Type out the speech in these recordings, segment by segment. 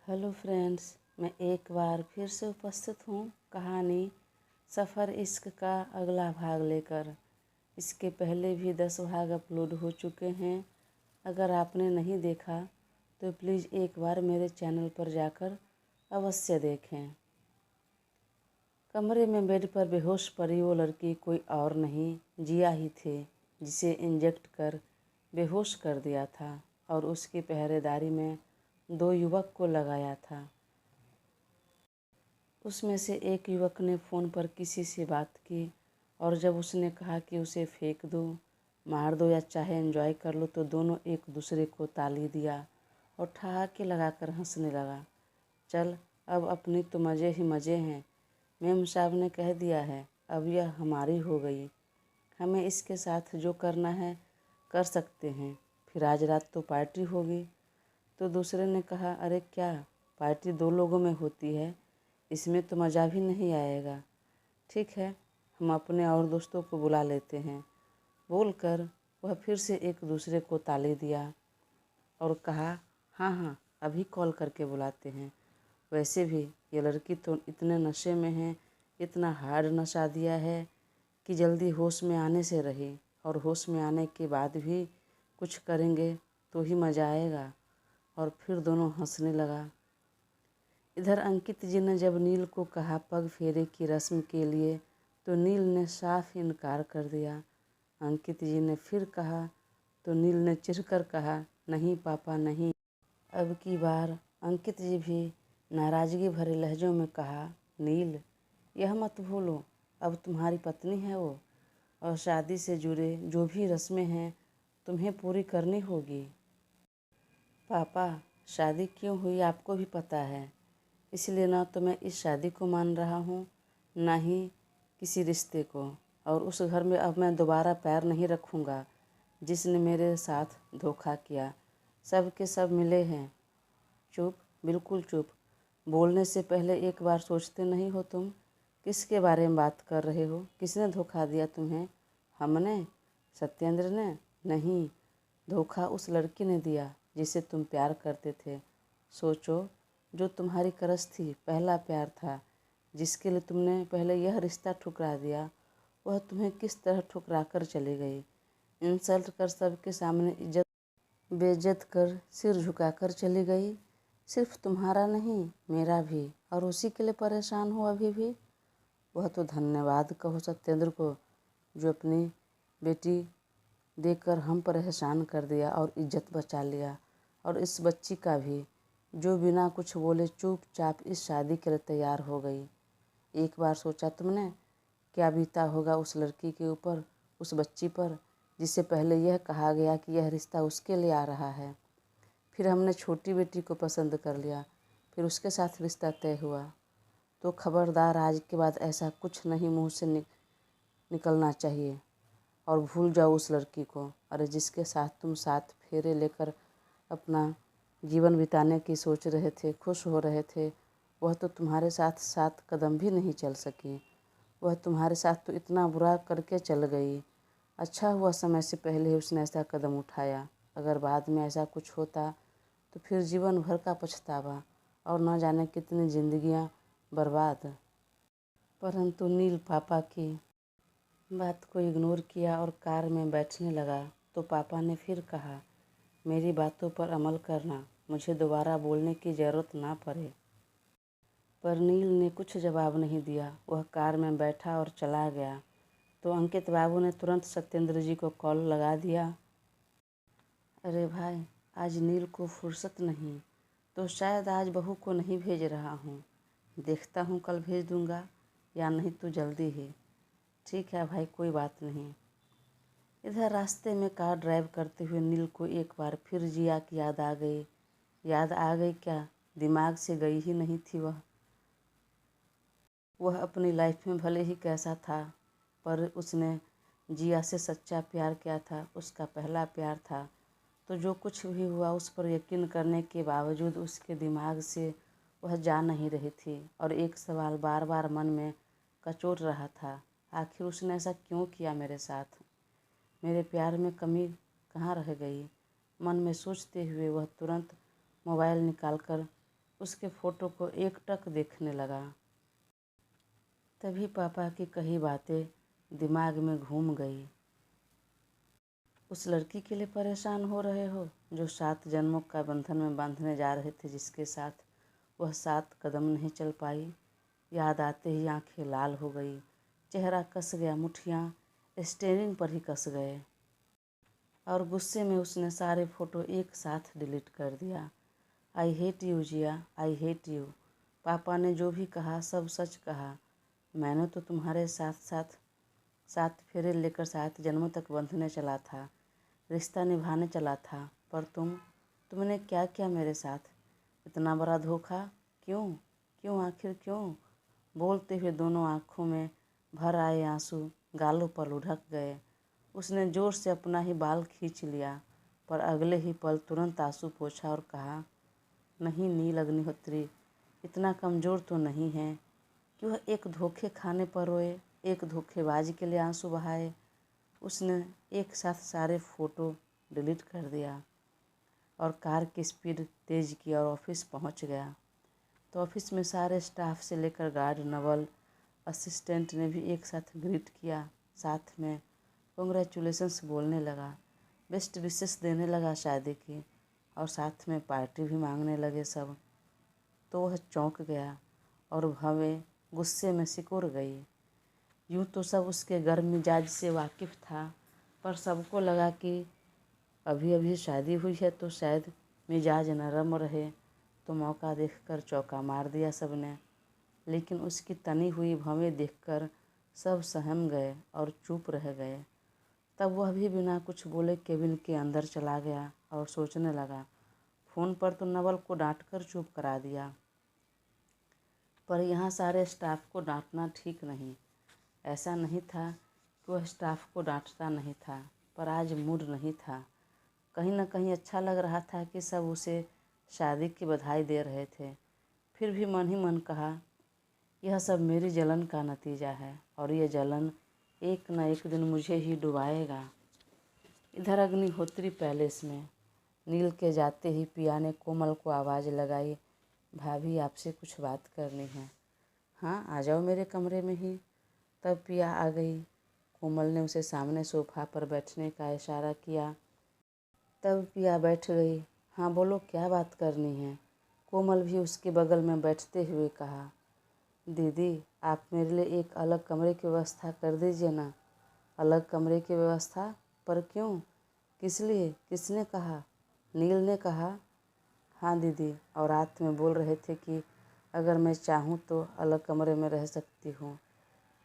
Hello friends, मैं एक बार फिर से उपस्थित हूँ कहानी सफ़र इश्क का अगला भाग लेकर। इसके पहले भी 10 भाग अपलोड हो चुके हैं। अगर आपने नहीं देखा तो प्लीज़ एक बार मेरे चैनल पर जाकर अवश्य देखें। कमरे में बेड पर बेहोश पड़ी वो लड़की कोई और नहीं, जिया ही थे, जिसे इंजेक्ट कर बेहोश कर दिया था और उसकी पहरेदारी में 2 युवक को लगाया था। उसमें से एक युवक ने फ़ोन पर किसी से बात की और जब उसने कहा कि उसे फेंक दो, मार दो या चाहे एंजॉय कर लो, तो दोनों एक दूसरे को ताली दिया और ठहाके लगाकर हंसने लगा। चल, अब अपनी तो मज़े ही मज़े हैं। मेम साहब ने कह दिया है, अब यह हमारी हो गई। हमें इसके साथ जो करना है कर सकते हैं। फिर आज रात तो पार्टी होगी। तो दूसरे ने कहा, अरे क्या, पार्टी 2 लोगों में होती है, इसमें तो मज़ा भी नहीं आएगा। ठीक है, हम अपने और दोस्तों को बुला लेते हैं। बोलकर वह फिर से एक दूसरे को ताली दिया और कहा, हाँ हाँ, अभी कॉल करके बुलाते हैं। वैसे भी ये लड़की तो इतने नशे में है, इतना हार्ड नशा दिया है कि जल्दी होश में आने से रही, और होश में आने के बाद भी कुछ करेंगे तो ही मज़ा आएगा। और फिर दोनों हंसने लगा। इधर अंकित जी ने जब नील को कहा पग फेरे की रस्म के लिए, तो नील ने साफ इनकार कर दिया। अंकित जी ने फिर कहा तो नील ने चिढ़कर कहा, नहीं पापा नहीं। अब की बार अंकित जी भी नाराज़गी भरे लहजों में कहा, नील, यह मत भूलो, अब तुम्हारी पत्नी है वो, और शादी से जुड़े जो भी रस्में हैं तुम्हें पूरी करनी होगी। पापा, शादी क्यों हुई आपको भी पता है, इसलिए ना तो मैं इस शादी को मान रहा हूँ, ना ही किसी रिश्ते को। और उस घर में अब मैं दोबारा पैर नहीं रखूँगा जिसने मेरे साथ धोखा किया। सब के सब मिले हैं। चुप, बिल्कुल चुप। बोलने से पहले एक बार सोचते नहीं हो तुम? किसके बारे में बात कर रहे हो? किसने धोखा दिया तुम्हें? हमने? सत्येंद्र ने? नहीं, धोखा उस लड़की ने दिया जिसे तुम प्यार करते थे। सोचो, जो तुम्हारी करस थी, पहला प्यार था, जिसके लिए तुमने पहले यह रिश्ता ठुकरा दिया, वह तुम्हें किस तरह ठुकरा कर चली गई। इंसल्ट कर सबके सामने इज्जत बेइज्जत कर सिर झुकाकर चली गई। सिर्फ तुम्हारा नहीं, मेरा भी, और उसी के लिए परेशान हो अभी भी। वह तो धन्यवाद कहो सत्येंद्र को, जो अपनी बेटी देकर हम पर एहसान कर दिया और इज्जत बचा लिया, और इस बच्ची का भी, जो बिना कुछ बोले चुपचाप इस शादी के लिए तैयार हो गई। एक बार सोचा तुमने क्या बीता होगा उस लड़की के ऊपर, उस बच्ची पर, जिसे पहले यह कहा गया कि यह रिश्ता उसके लिए आ रहा है। फिर हमने छोटी बेटी को पसंद कर लिया, फिर उसके साथ रिश्ता तय हुआ। तो खबरदार, आज के बाद ऐसा कुछ नहीं मुँह से निकलना चाहिए। और भूल जाओ उस लड़की को। अरे जिसके साथ तुम 7 फेरे लेकर अपना जीवन बिताने की सोच रहे थे, खुश हो रहे थे, वह तो तुम्हारे साथ 7 कदम भी नहीं चल सकी। वह तुम्हारे साथ तो इतना बुरा करके चल गई। अच्छा हुआ समय से पहले ही उसने ऐसा कदम उठाया। अगर बाद में ऐसा कुछ होता तो फिर जीवन भर का पछतावा और न जाने कितनी जिंदगियां बर्बाद। परंतु नील पापा की बात को इग्नोर किया और कार में बैठने लगा। तो पापा ने फिर कहा, मेरी बातों पर अमल करना, मुझे दोबारा बोलने की ज़रूरत ना पड़े। पर नील ने कुछ जवाब नहीं दिया। वह कार में बैठा और चला गया। तो अंकित बाबू ने तुरंत सत्येंद्र जी को कॉल लगा दिया। अरे भाई, आज नील को फुर्सत नहीं, तो शायद आज बहू को नहीं भेज रहा हूँ। देखता हूँ कल भेज दूँगा, या नहीं तो जल्दी ही। ठीक है भाई, कोई बात नहीं। इधर रास्ते में कार ड्राइव करते हुए नील को एक बार फिर जिया की याद आ गई। याद आ गई क्या, दिमाग से गई ही नहीं थी वह अपनी लाइफ में भले ही कैसा था, पर उसने जिया से सच्चा प्यार किया था, उसका पहला प्यार था। तो जो कुछ भी हुआ उस पर यकीन करने के बावजूद उसके दिमाग से वह जा नहीं रही थी, और एक सवाल बार बार मन में कचोट रहा था, आखिर उसने ऐसा क्यों किया मेरे साथ? मेरे प्यार में कमी कहाँ रह गई? मन में सोचते हुए वह तुरंत मोबाइल निकालकर उसके फ़ोटो को एकटक देखने लगा। तभी पापा की कही बातें दिमाग में घूम गई। उस लड़की के लिए परेशान हो रहे हो जो 7 जन्मों का बंधन में बांधने जा रहे थे, जिसके साथ वह 7 कदम नहीं चल पाई। याद आते ही आंखें लाल हो गई, चेहरा कस गया, मुठ्ठियाँ स्टीयरिंग पर ही कस गए और गुस्से में उसने सारे फ़ोटो एक साथ डिलीट कर दिया। I hate you Jiya, I hate you. पापा ने जो भी कहा सब सच कहा। मैंने तो तुम्हारे साथ साथ 7 फेरे लेकर 7 जन्मों तक बंधने चला था, रिश्ता निभाने चला था, पर तुमने क्या किया मेरे साथ? इतना बड़ा धोखा। क्यों क्यों आखिर क्यों? बोलते हुए दोनों आँखों में भर आए आंसू गालों पर लुढ़क गए। उसने जोर से अपना ही बाल खींच लिया, पर अगले ही पल तुरंत आंसू पोंछा और कहा, नहीं नील अग्निहोत्री, इतना कमज़ोर तो नहीं है कि वह एक धोखे खाने पर रोए, एक धोखेबाज के लिए आंसू बहाए। उसने एक साथ सारे फ़ोटो डिलीट कर दिया और कार की स्पीड तेज़ की और ऑफिस पहुंच गया। तो ऑफिस में सारे स्टाफ से लेकर गार्ड, नवल, असिस्टेंट ने भी एक साथ ग्रीट किया। साथ में कॉन्ग्रेचुलेशंस बोलने लगा, बेस्ट विशेस देने लगा शादी की, और साथ में पार्टी भी मांगने लगे सब। तो वह चौंक गया और भवें गुस्से में सिकुड़ गई। यूँ तो सब उसके गर्म मिजाज से वाकिफ़ था, पर सबको लगा कि अभी अभी शादी हुई है तो शायद मिजाज नरम रहे, तो मौका देखकर चौका मार दिया सबने। लेकिन उसकी तनी हुई भवें देखकर सब सहम गए और चुप रह गए। तब वह भी बिना कुछ बोले केबिन के अंदर चला गया और सोचने लगा। फ़ोन पर तो नवल को डांटकर चुप करा दिया, पर यहाँ सारे स्टाफ को डांटना ठीक नहीं। ऐसा नहीं था कि वह स्टाफ को डांटता नहीं था, पर आज मूड नहीं था। कहीं न कहीं अच्छा लग रहा था कि सब उसे शादी की बधाई दे रहे थे। फिर भी मन ही मन कहा, यह सब मेरी जलन का नतीजा है और यह जलन एक न एक दिन मुझे ही डुबाएगा। इधर अग्निहोत्री पैलेस में नील के जाते ही पिया ने कोमल को आवाज़ लगाई, भाभी आपसे कुछ बात करनी है। हाँ आ जाओ मेरे कमरे में ही। तब पिया आ गई। कोमल ने उसे सामने सोफा पर बैठने का इशारा किया। तब पिया बैठ गई। हाँ बोलो क्या बात करनी है? कोमल भी उसके बगल में बैठते हुए कहा, दीदी आप मेरे लिए एक अलग कमरे की व्यवस्था कर दीजिए ना। अलग कमरे की व्यवस्था? पर क्यों, किस लिए, किसने कहा? नील ने कहा। हाँ दीदी, और रात में बोल रहे थे कि अगर मैं चाहूँ तो अलग कमरे में रह सकती हूँ।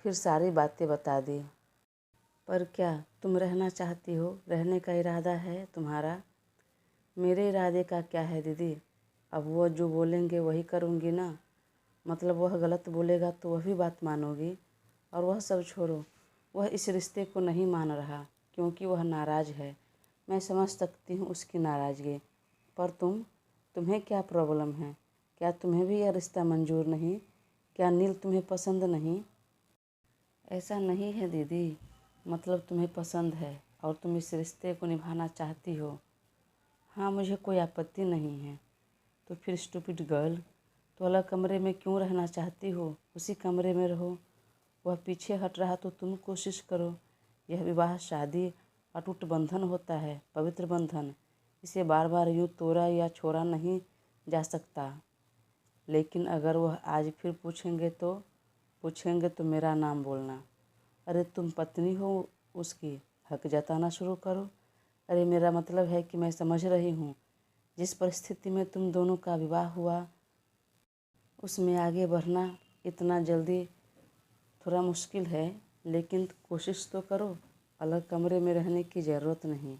फिर सारी बातें बता दी। पर क्या तुम रहना चाहती हो? रहने का इरादा है तुम्हारा? मेरे इरादे का क्या है दीदी, अब वो जो बोलेंगे वही करूँगी ना। मतलब वह गलत बोलेगा तो वह भी बात मानोगी। और वह सब छोड़ो, वह इस रिश्ते को नहीं मान रहा क्योंकि वह नाराज़ है। मैं समझ सकती हूँ उसकी नाराज़गी, पर तुम्हें क्या प्रॉब्लम है? क्या तुम्हें भी यह रिश्ता मंजूर नहीं? क्या नील तुम्हें पसंद नहीं? ऐसा नहीं है दीदी, मतलब तुम्हें पसंद है और तुम इस रिश्ते को निभाना चाहती हो। हाँ मुझे कोई आपत्ति नहीं है। तो फिर स्टूपिड गर्ल, तो अलग कमरे में क्यों रहना चाहती हो? उसी कमरे में रहो। वह पीछे हट रहा तो तुम कोशिश करो। यह विवाह शादी अटूट बंधन होता है, पवित्र बंधन। इसे बार बार यूँ तोड़ा या छोड़ा नहीं जा सकता। लेकिन अगर वह आज फिर पूछेंगे तो मेरा नाम बोलना। अरे तुम पत्नी हो उसकी, हक जताना शुरू करो। अरे मेरा मतलब है कि मैं समझ रही हूँ जिस परिस्थिति में तुम दोनों का विवाह हुआ उसमें आगे बढ़ना इतना जल्दी थोड़ा मुश्किल है, लेकिन कोशिश तो करो। अलग कमरे में रहने की ज़रूरत नहीं।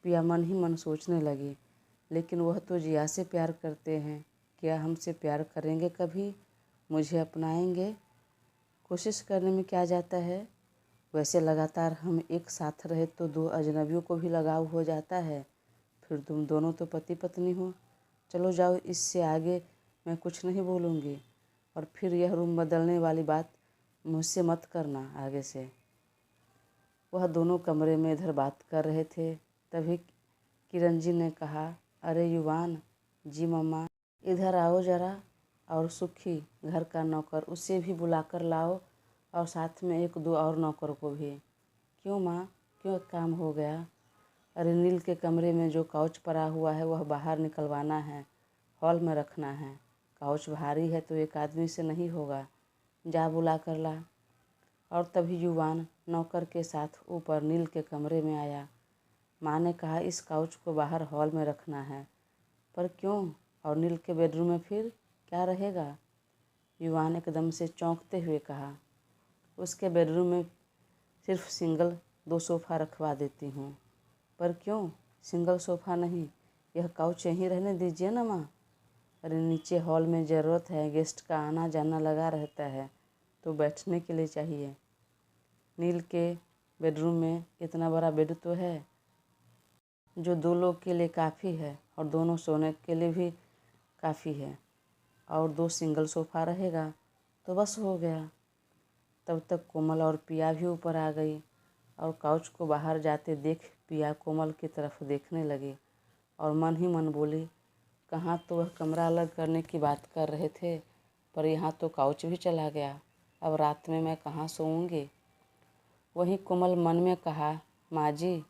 पिया मन ही मन सोचने लगी, लेकिन वह तो जिया से प्यार करते हैं, क्या हमसे प्यार करेंगे कभी? मुझे अपनाएंगे? कोशिश करने में क्या जाता है? वैसे लगातार हम एक साथ रहे तो 2 अजनबियों को भी लगाव हो जाता है। फिर तुम दोनों तो पति पत्नी हो। चलो जाओ, इससे आगे मैं कुछ नहीं बोलूँगी। और फिर यह रूम बदलने वाली बात मुझसे मत करना आगे से। वह दोनों कमरे में इधर बात कर रहे थे, तभी किरण जी ने कहा, अरे युवान जी मम्मा, इधर आओ जरा। और सुखी घर का नौकर, उसे भी बुला कर लाओ और साथ में एक दो और नौकर को भी। क्यों माँ, क्यों काम हो गया? अरे नील के कमरे में जो काउच पड़ा हुआ है वह बाहर निकलवाना है, हॉल में रखना है। काउच भारी है तो एक आदमी से नहीं होगा, जा बुला कर ला। और तभी युवान नौकर के साथ ऊपर नील के कमरे में आया। माँ ने कहा इस काउच को बाहर हॉल में रखना है। पर क्यों? और नील के बेडरूम में फिर क्या रहेगा? युवान एकदम से चौंकते हुए कहा, उसके बेडरूम में सिर्फ सिंगल 2 सोफ़ा रखवा देती हूँ। पर क्यों? सिंगल सोफ़ा नहीं, यह काउच यहीं रहने दीजिए ना माँ। अरे नीचे हॉल में ज़रूरत है, गेस्ट का आना जाना लगा रहता है तो बैठने के लिए चाहिए। नील के बेडरूम में इतना बड़ा बेड तो है जो 2 लोग के लिए काफ़ी है और दोनों सोने के लिए भी काफ़ी है। और 2 सिंगल सोफ़ा रहेगा तो बस हो गया। तब तक कोमल और पिया भी ऊपर आ गई और काउच को बाहर जाते देख पिया कोमल की तरफ देखने लगी और मन ही मन बोली, कहाँ तो वह कमरा अलग करने की बात कर रहे थे, पर यहाँ तो काउच भी चला गया। अब रात में मैं कहाँ सोऊंगी? वहीं कोमल मन में कहा, माँ जी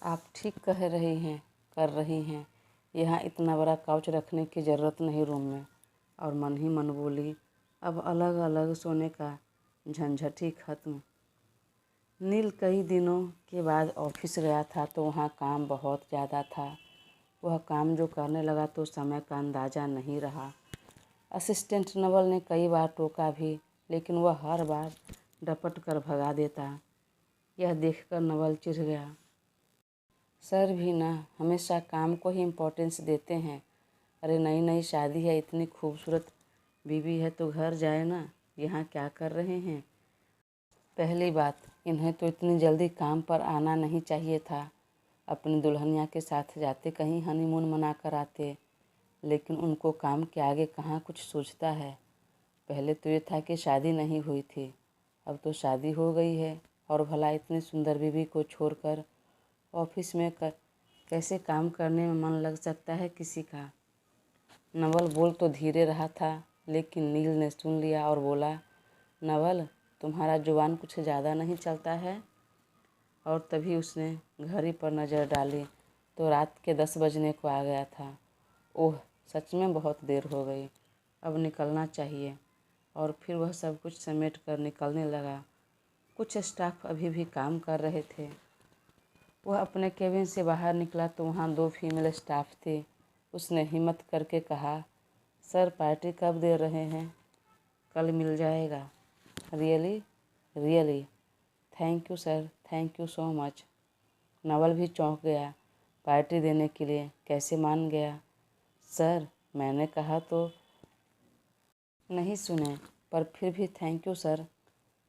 आप ठीक कह रही हैं, यहाँ इतना बड़ा काउच रखने की ज़रूरत नहीं रूम में। और मन ही मन बोली, अब अलग अलग सोने का झंझट ही खत्म। नील कई दिनों के बाद ऑफिस गया था तो वहाँ काम बहुत ज़्यादा था। वह काम जो करने लगा तो समय का अंदाज़ा नहीं रहा। असिस्टेंट नवल ने कई बार टोका भी, लेकिन वह हर बार डपट कर भगा देता। यह देखकर नवल चिढ़ गया। सर भी ना हमेशा काम को ही इम्पोर्टेंस देते हैं। अरे नई नई शादी है, इतनी खूबसूरत बीवी है तो घर जाए ना, यहाँ क्या कर रहे हैं? पहली बात, इन्हें तो इतनी जल्दी काम पर आना नहीं चाहिए था। अपनी दुल्हनिया के साथ जाते कहीं हनीमून मना कर आते, लेकिन उनको काम के आगे कहाँ कुछ सोचता है। पहले तो ये था कि शादी नहीं हुई थी, अब तो शादी हो गई है और भला इतनी सुंदर बीवी को छोड़कर ऑफिस में कैसे काम करने में मन लग सकता है किसी का। नवल बोल तो धीरे रहा था, लेकिन नील ने सुन लिया और बोला, नवल तुम्हारा जुबान कुछ ज़्यादा नहीं चलता है? और तभी उसने घड़ी पर नज़र डाली तो रात के 10 बजने को आ गया था। ओह सच में बहुत देर हो गई, अब निकलना चाहिए। और फिर वह सब कुछ समेट कर निकलने लगा। कुछ स्टाफ अभी भी काम कर रहे थे। वह अपने केबिन से बाहर निकला तो वहाँ 2 फीमेल स्टाफ थे। उसने हिम्मत करके कहा, सर पार्टी कब दे रहे हैं? कल मिल जाएगा। Really really, thank you sir, thank you so much. Naval भी चौंक गया। पार्टी देने के लिए कैसे मान गया? सर मैंने कहा तो नहीं सुने, पर फिर भी थैंक यू सर।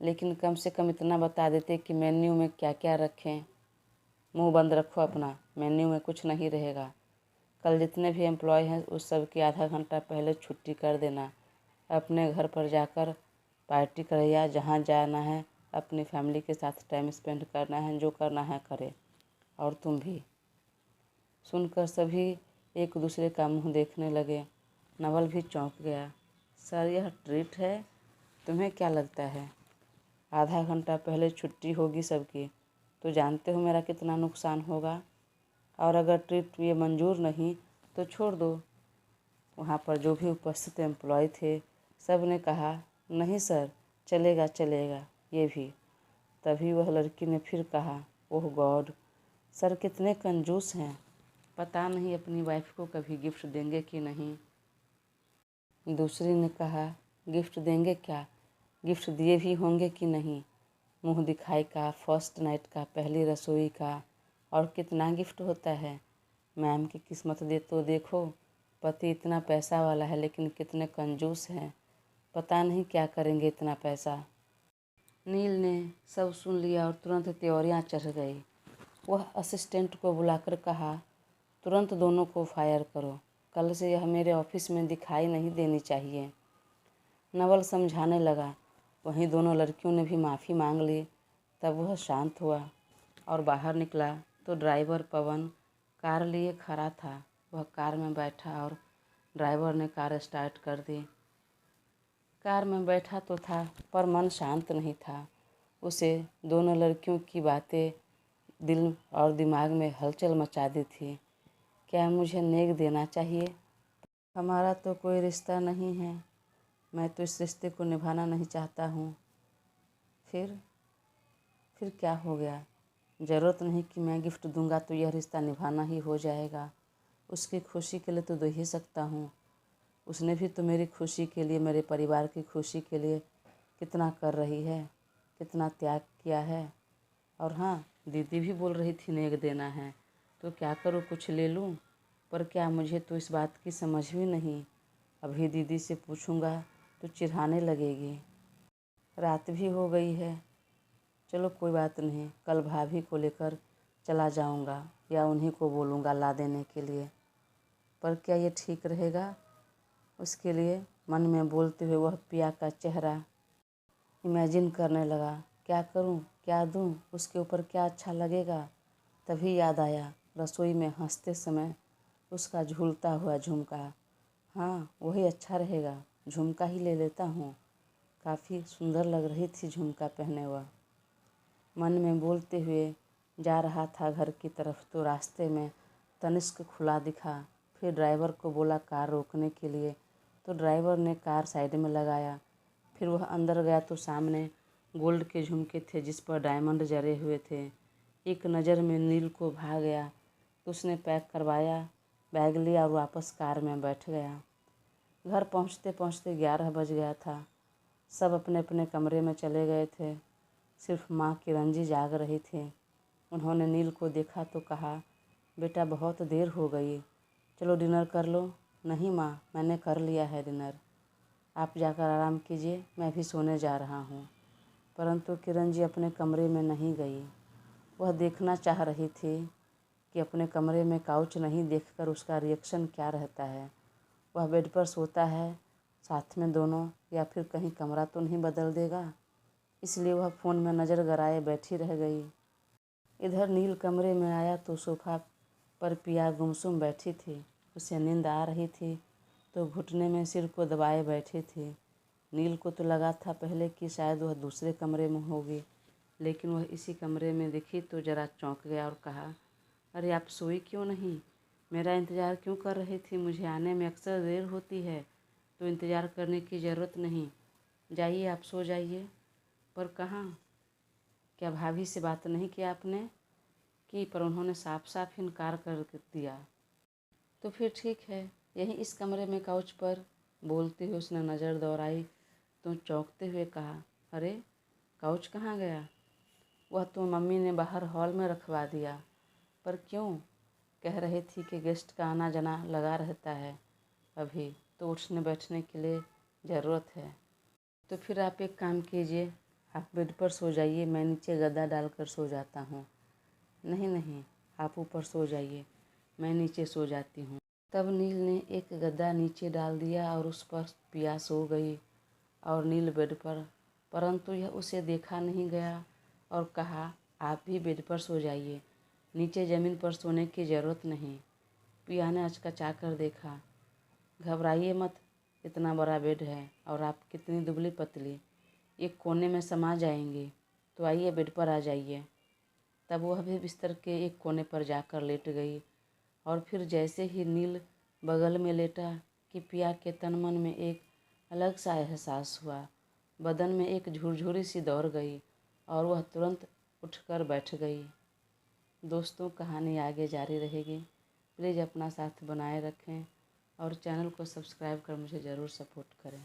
लेकिन कम से कम इतना बता देते कि मेन्यू में क्या क्या रखें। मुंह बंद रखो अपना, मेन्यू में कुछ नहीं रहेगा। कल जितने भी एम्प्लॉय हैं उस सब की आधा घंटा पहले छुट्टी कर देना। अपने घर पर जाकर पार्टी करे या जहाँ जाना है अपनी फैमिली के साथ टाइम स्पेंड करना है, जो करना है करे। और तुम भी। सुनकर सभी एक दूसरे का मुंह देखने लगे। नवल भी चौंक गया। सर यह ट्रीट है, तुम्हें क्या लगता है आधा घंटा पहले छुट्टी होगी सबकी तो जानते हो मेरा कितना नुकसान होगा? और अगर ट्रीट ये मंजूर नहीं तो छोड़ दो। वहाँ पर जो भी उपस्थित एम्प्लॉय थे सब ने कहा, नहीं सर चलेगा चलेगा ये भी। तभी वह लड़की ने फिर कहा, ओह गॉड, सर कितने कंजूस हैं, पता नहीं अपनी वाइफ को कभी गिफ्ट देंगे कि नहीं। दूसरी ने कहा, गिफ्ट देंगे क्या, गिफ्ट दिए भी होंगे कि नहीं। मुंह दिखाई का, फर्स्ट नाइट का, पहली रसोई का, और कितना गिफ्ट होता है। मैम की किस्मत दे तो देखो, पति इतना पैसा वाला है लेकिन कितने कंजूस हैं, पता नहीं क्या करेंगे इतना पैसा। नील ने सब सुन लिया और तुरंत त्योरियां चढ़ गई। वह असिस्टेंट को बुलाकर कहा, तुरंत दोनों को फायर करो, कल से यह मेरे ऑफिस में दिखाई नहीं देनी चाहिए। नवल समझाने लगा। वहीं दोनों लड़कियों ने भी माफ़ी मांग ली। तब वह शांत हुआ और बाहर निकला तो ड्राइवर पवन कार लिए खड़ा था। वह कार में बैठा और ड्राइवर ने कार स्टार्ट कर दी। कार में बैठा तो था पर मन शांत नहीं था। उसे दोनों लड़कियों की बातें दिल और दिमाग में हलचल मचा दी थी। क्या मुझे नेक देना चाहिए? हमारा तो कोई रिश्ता नहीं है, मैं तो इस रिश्ते को निभाना नहीं चाहता हूँ। फिर क्या हो गया? ज़रूरत नहीं कि मैं गिफ्ट दूंगा तो यह रिश्ता निभाना ही हो जाएगा। उसकी खुशी के लिए तो दे ही सकता हूँ। उसने भी तो मेरी खुशी के लिए, मेरे परिवार की खुशी के लिए कितना कर रही है, कितना त्याग किया है। और हाँ, दीदी भी बोल रही थी नेक देना है, तो क्या करूँ, कुछ ले लूँ? पर क्या, मुझे तो इस बात की समझ भी नहीं। अभी दीदी से पूछूंगा तो चिढ़ाने लगेगी। रात भी हो गई है। चलो कोई बात नहीं, कल भाभी को लेकर चला जाऊंगा या उन्हीं को बोलूँगा ला देने के लिए। पर क्या ये ठीक रहेगा? उसके लिए मन में बोलते हुए वह पिया का चेहरा इमेजिन करने लगा। क्या करूं, क्या दूं, उसके ऊपर क्या अच्छा लगेगा? तभी याद आया रसोई में हंसते समय उसका झूलता हुआ झुमका। हाँ, वही अच्छा रहेगा, झुमका ही ले लेता हूँ। काफ़ी सुंदर लग रही थी झुमका पहने हुआ। मन में बोलते हुए जा रहा था घर की तरफ तो रास्ते में तनिष्क खुला दिखा। फिर ड्राइवर को बोला कार रोकने के लिए, तो ड्राइवर ने कार साइड में लगाया। फिर वह अंदर गया तो सामने गोल्ड के झुमके थे जिस पर डायमंड जरे हुए थे। एक नज़र में नील को भा गया तो उसने पैक करवाया, बैग लिया और वापस कार में बैठ गया। घर पहुंचते पहुंचते 11 बज गया था। सब अपने अपने कमरे में चले गए थे। सिर्फ माँ किरंजी जाग रही थी। उन्होंने नील को देखा तो कहा, बेटा बहुत देर हो गई, चलो डिनर कर लो। नहीं माँ, मैंने कर लिया है डिनर, आप जाकर आराम कीजिए, मैं भी सोने जा रहा हूँ। परंतु किरंजी अपने कमरे में नहीं गई। वह देखना चाह रही थी कि अपने कमरे में काउच नहीं देखकर उसका रिएक्शन क्या रहता है। वह बेड पर सोता है साथ में दोनों, या फिर कहीं कमरा तो नहीं बदल देगा। इसलिए वह फ़ोन में नज़र गड़ाए बैठी रह गई। इधर नील कमरे में आया तो सोफा पर पिया गुमसुम बैठी थी। उसे नींद आ रही थी तो घुटने में सिर को दबाए बैठी थी। नील को तो लगा था पहले कि शायद वह दूसरे कमरे में होगी, लेकिन वह इसी कमरे में दिखी तो ज़रा चौंक गया और कहा, अरे आप सोई क्यों नहीं? मेरा इंतज़ार क्यों कर रही थी? मुझे आने में अक्सर देर होती है, तो इंतज़ार करने की ज़रूरत नहीं, जाइए आप सो जाइए। पर कहाँ? क्या भाभी से बात नहीं किया आपने? की, पर उन्होंने साफ साफ इनकार कर दिया। तो फिर ठीक है, यहीं इस कमरे में काउच पर। बोलते हुए उसने नज़र दौड़ाई तो चौंकते हुए कहा, अरे काउच कहाँ गया? वह तो मम्मी ने बाहर हॉल में रखवा दिया। पर क्यों? कह रही थी कि गेस्ट का आना जाना लगा रहता है, अभी तो उठने बैठने के लिए ज़रूरत है। तो फिर आप एक काम कीजिए, आप बेड पर सो जाइए, मैं नीचे गद्दा डालकर सो जाता हूँ। नहीं नहीं, आप ऊपर सो जाइए, मैं नीचे सो जाती हूँ। तब नील ने एक गद्दा नीचे डाल दिया और उस पर पिया सो गई और नील बेड पर। परंतु यह उसे देखा नहीं गया और कहा, आप भी बेड पर सो जाइए, नीचे ज़मीन पर सोने की ज़रूरत नहीं। पिया ने अचकचा कर देखा। घबराइए मत, इतना बड़ा बेड है और आप कितनी दुबली पतली, एक कोने में समा जाएंगी, तो आइए बेड पर आ जाइए। तब वह भी बिस्तर के एक कोने पर जाकर लेट गई और फिर जैसे ही नील बगल में लेटा कि पिया के तन मन में एक अलग सा एहसास हुआ। बदन में एक झुरझुरी सी दौड़ गई और वह तुरंत उठकर बैठ गई। दोस्तों, कहानी आगे जारी रहेगी। प्लीज़ अपना साथ बनाए रखें और चैनल को सब्सक्राइब कर मुझे ज़रूर सपोर्ट करें।